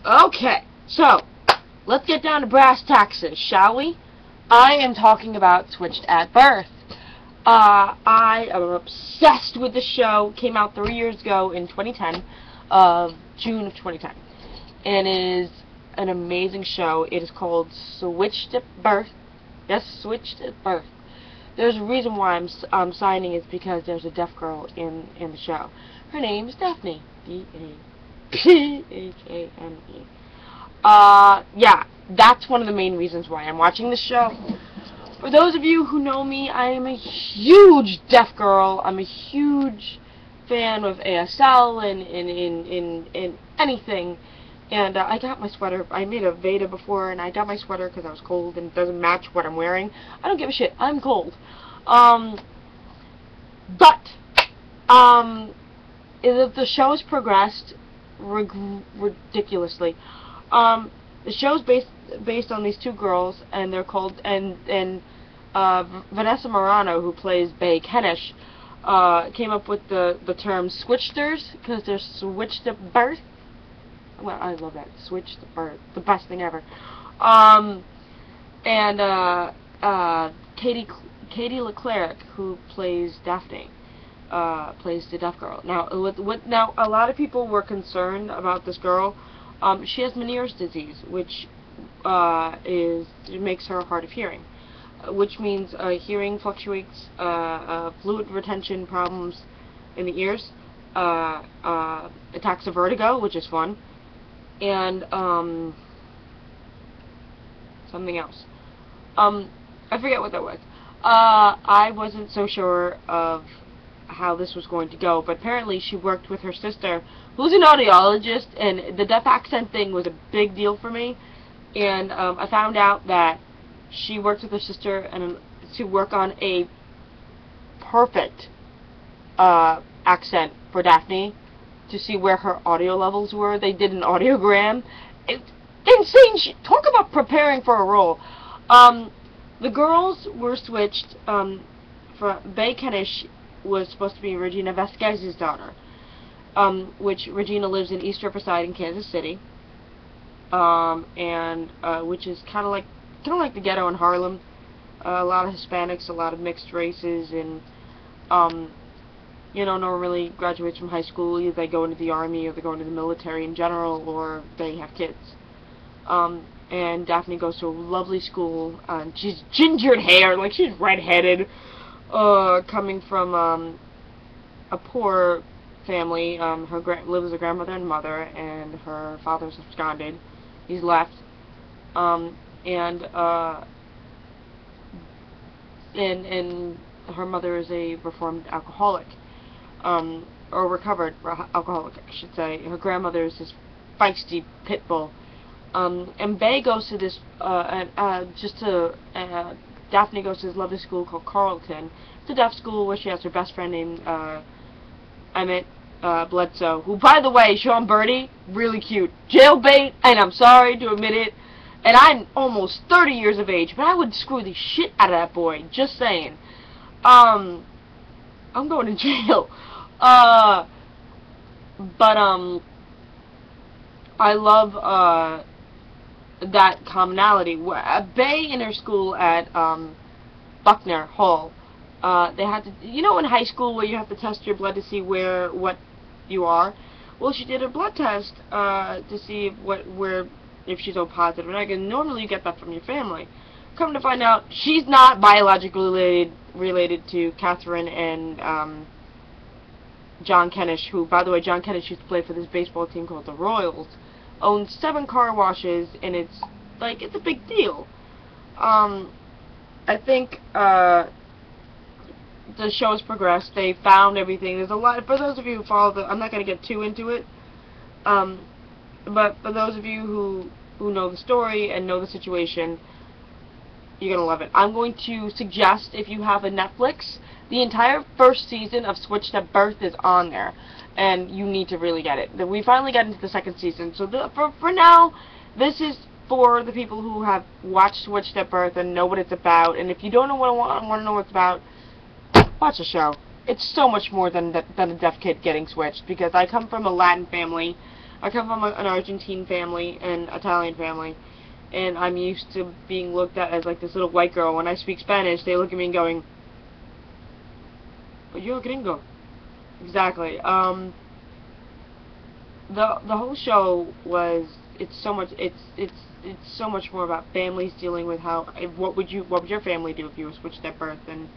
Okay, so let's get down to brass taxes, shall we? I am talking about Switched at Birth. I am obsessed with the show. Came out 3 years ago in 2010, June of 2010. And it is an amazing show. It is called Switched at Birth. Yes, Switched at Birth. There's a reason why I'm signing is because there's a deaf girl in the show. Her name is Daphne. D-A-P-H-A-N-E. Yeah, that's one of the main reasons why I'm watching this show. For those of you who know me, I am a huge deaf girl. I'm a huge fan of ASL and anything. And I got my sweater. I made a Veda before, and I got my sweater because I was cold and it doesn't match what I'm wearing. I don't give a shit. I'm cold. The show's progressed ridiculously. The show's based on these two girls, and they're called Vanessa Morano, who plays Bae Kenish, came up with the term switchters because they're switched at birth. Well, I love that. Switched at birth, the best thing ever. Katie Leclerc, who plays Daphne, plays the deaf girl. Now, now a lot of people were concerned about this girl. She has Meniere's disease, which makes her hard of hearing, which means hearing fluctuates, fluid retention problems in the ears, attacks of vertigo, which is fun, and something else. I forget what that was. I wasn't so sure of how this was going to go, but apparently she worked with her sister, who's an audiologist, and the deaf accent thing was a big deal for me. And I found out that she worked with her sister and to work on a perfect accent for Daphne to see where her audio levels were. They did an audiogram. It's insane. Talk about preparing for a role. The girls were switched. For Bae Kenish was supposed to be Regina Vasquez's daughter, which Regina lives in East Riverside in Kansas City, which is kind of like the ghetto in Harlem. A lot of Hispanics, a lot of mixed races, and no one really graduates from high school. Either they go into the army, or they go into the military in general, or they have kids. And Daphne goes to a lovely school. She's gingered hair, like she's redheaded, coming from a poor family. Her lives with a grandmother and mother, and her father's absconded. He's left. And her mother is a reformed alcoholic, or recovered alcoholic, I should say. Her grandmother is this feisty pit bull. And Bae goes to this, Daphne goes to this lovely school called Carleton. It's a deaf school where she has her best friend named Emmett Bledsoe, who, by the way, Sean Birdie, really cute. Jailbait, and I'm sorry to admit it, and I'm almost 30 years of age, but I would screw the shit out of that boy, just saying. I'm going to jail. I love, that commonality. Bae in her school at Buckner Hall, they had to, in high school where you have to test your blood to see what you are. Well, she did a blood test to see if she's O positive or negative. Normally you get that from your family. Come to find out, she's not biologically related to Catherine and John Kenish, who, by the way, John Kenish used to play for this baseball team called the Royals. Owns 7 car washes, and it's a big deal. I think the show has progressed. They found everything. There's a lot. For those of you who follow I'm not going to get too into it. But for those of you who know the story and know the situation, you're going to love it. I'm going to suggest, if you have a Netflix, the entire first season of Switched at Birth is on there, and you need to really get it. We finally got into the second season, so for now, this is for the people who have watched Switched at Birth and know what it's about. And if you don't want to know what it's about, watch the show. It's so much more than a deaf kid getting switched, because I come from a Latin family. I come from an Argentine family and Italian family, and I'm used to being looked at as like this little white girl. When I speak Spanish, they look at me and going, "Oh, you're a gringo." Exactly. The whole show was, it's so much more about families dealing with how, what would your family do if you were switched at birth, and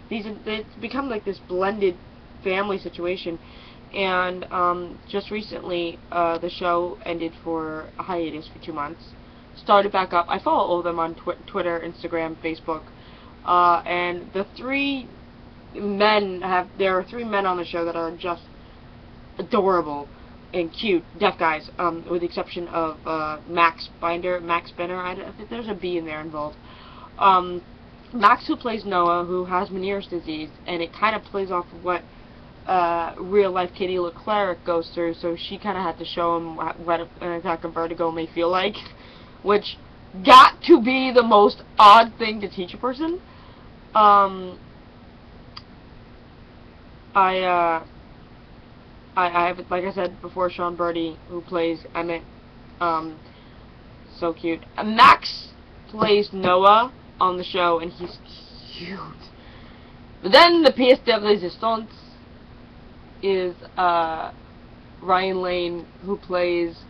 it's become like this blended family situation. And just recently the show ended for a hiatus for 2 months, started back up. I follow all of them on Twitter, Instagram, Facebook, and there are 3 men on the show that are just adorable and cute, deaf guys, with the exception of Max Spinner. I think there's a B in there involved. Max, who plays Noah, who has Meniere's disease, and it kind of plays off of what real life Katie Leclerc goes through, so she kind of had to show him what an attack of vertigo may feel like, which got to be the most odd thing to teach a person. I have, like I said before, Sean Birdie, who plays Emmett, so cute. Max plays Noah on the show, and he's cute. But then the pièce de résistance is Ryan Lane, who plays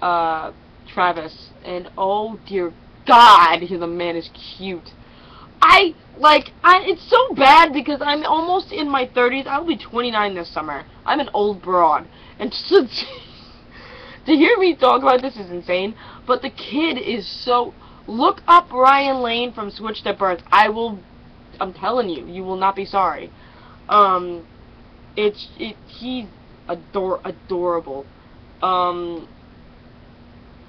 Travis, and oh dear God, the man is cute. It's so bad because I'm almost in my 30s. I'll be 29 this summer. I'm an old broad, and to hear me talk about this is insane. But the kid is so. Look up Ryan Lane from Switched at Birth. I'm telling you, you will not be sorry. He's adorable.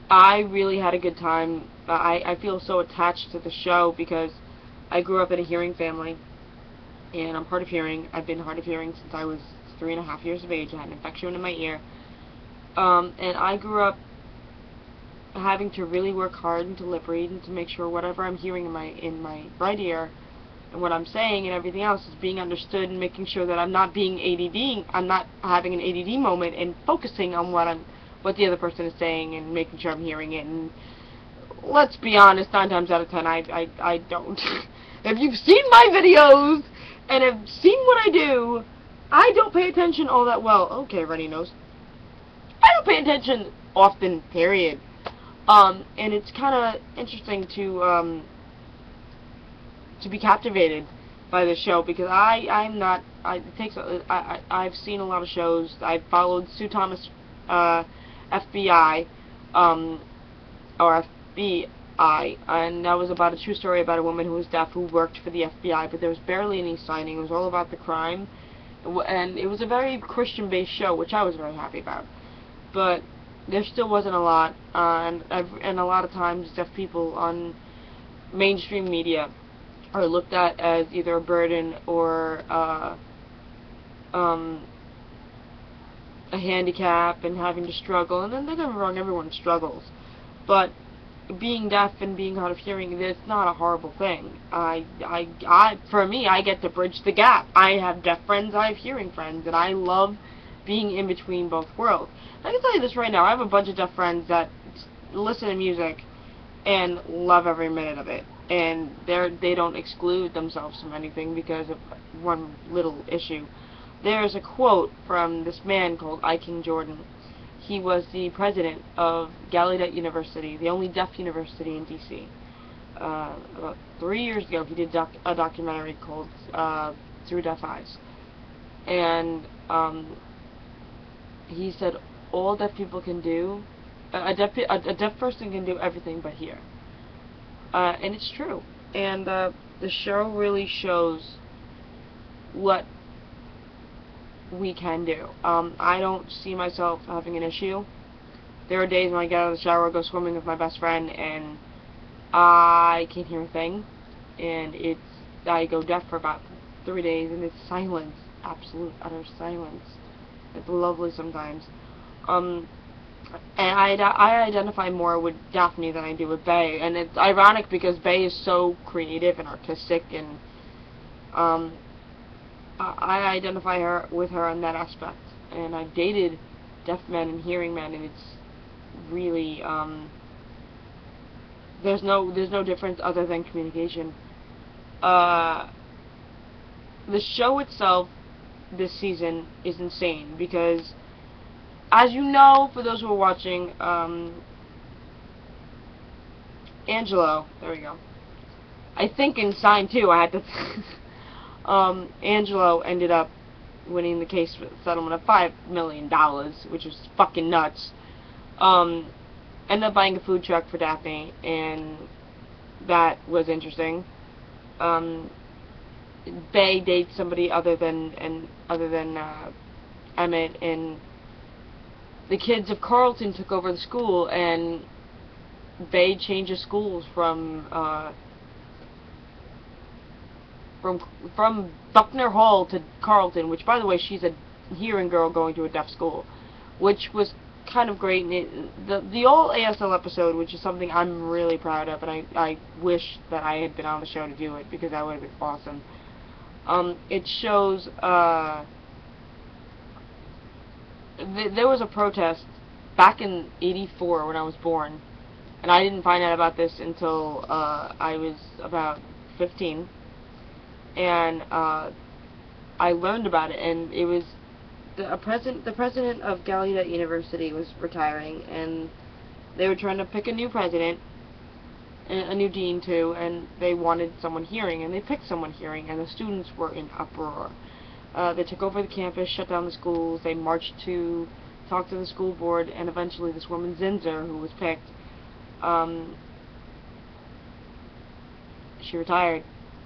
I really had a good time. I feel so attached to the show because I grew up in a hearing family, and I'm hard of hearing. I've been hard of hearing since I was 3.5 years of age. I had an infection in my ear, and I grew up having to really work hard and to lip read and to make sure whatever I'm hearing in my right ear and what I'm saying and everything else is being understood, and making sure that I'm not being ADD. I'm not having an ADD moment and focusing on what the other person is saying and making sure I'm hearing it. And let's be honest, 9 times out of 10, I don't. If you've seen my videos and have seen what I do, I don't pay attention all that well. Okay, Rennie knows. I don't pay attention often, period. And it's kind of interesting to be captivated by this show, because I've seen a lot of shows. I've followed Sue Thomas, FBI, or FBI, and that was about a true story about a woman who was deaf who worked for the FBI, but there was barely any signing. It was all about the crime, and it was a very Christian-based show, which I was very happy about. But there still wasn't a lot, and a lot of times deaf people on mainstream media are looked at as either a burden or a handicap and having to struggle. And then don't get me wrong, everyone struggles, but being deaf and being hard of hearing, it's not a horrible thing. For me, I get to bridge the gap. I have deaf friends, I have hearing friends, and I love being in between both worlds. I can tell you this right now, I have a bunch of deaf friends that listen to music and love every minute of it, and they don't exclude themselves from anything because of one little issue. There's a quote from this man called I. King Jordan. He was the president of Gallaudet University, the only deaf university in D.C. About 3 years ago, he did a documentary called Through Deaf Eyes. And he said all deaf people can do, a deaf person can do everything but hear. And it's true. And the show really shows what we can do. I don't see myself having an issue. There are days when I get out of the shower, go swimming with my best friend, and I can't hear a thing. And I go deaf for about 3 days, and it's silence, absolute utter silence. It's lovely sometimes. And I identify more with Daphne than I do with Bae, and it's ironic because Bae is so creative and artistic, and I identify with her in that aspect. And I've dated deaf men and hearing men, and it's really, there's no difference other than communication. The show itself this season is insane because, as you know, for those who are watching, Angelo, there we go. I think in Sign 2 I had to Angelo ended up winning the case for the settlement of $5 million, which was fucking nuts. Ended up buying a food truck for Daphne, and that was interesting. They date somebody other than Emmett, and the kids of Carlton took over the school, and they changed the schools from Buckner Hall to Carlton, which, by the way, she's a hearing girl going to a deaf school, which was kind of great. And the all ASL episode, which is something I'm really proud of, and I wish that I had been on the show to do it, because that would have been awesome. It shows there was a protest back in '84 when I was born, and I didn't find out about this until I was about 15, and I learned about it, and it was the president of Gallaudet University was retiring, and they were trying to pick a new president, a new dean too, and they wanted someone hearing, and they picked someone hearing, and the students were in uproar. They took over the campus, shut down the schools, they marched to talk to the school board, and eventually this woman, Zinzer, who was picked, she retired,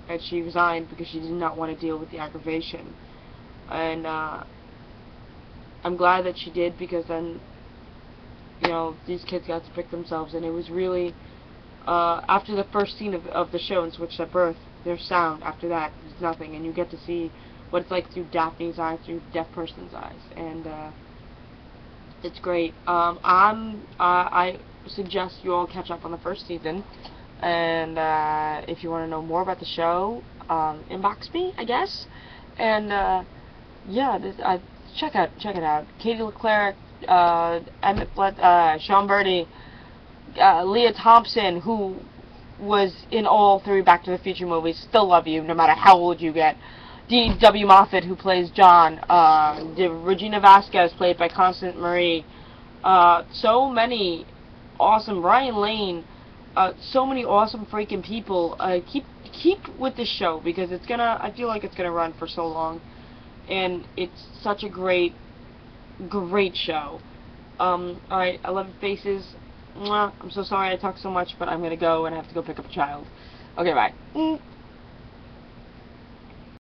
and she resigned because she did not want to deal with the aggravation. And I'm glad that she did, because then, you know, these kids got to pick themselves, and it was really, after the first scene of the show in Switched at Birth, there's sound. After that, there's nothing, and you get to see what it's like through Daphne's eyes, through a deaf person's eyes, and it's great. I suggest you all catch up on the first season, and if you want to know more about the show, inbox me, I guess, and yeah, check it out. Katie Leclerc, Emmett Flett, Sean Birdie, Leah Thompson, who was in all 3 Back to the Future movies. Still love you, no matter how old you get. D.W. Moffat, who plays John. Regina Vasquez, played by Constance Marie. So many awesome. Ryan Lane. So many awesome freaking people. Keep with this show, because it's gonna. I feel like it's gonna run for so long, and it's such a great show. Alright, I love your faces. Mwah. I'm so sorry I talk so much, but I'm gonna go and I have to go pick up a child. Okay, bye.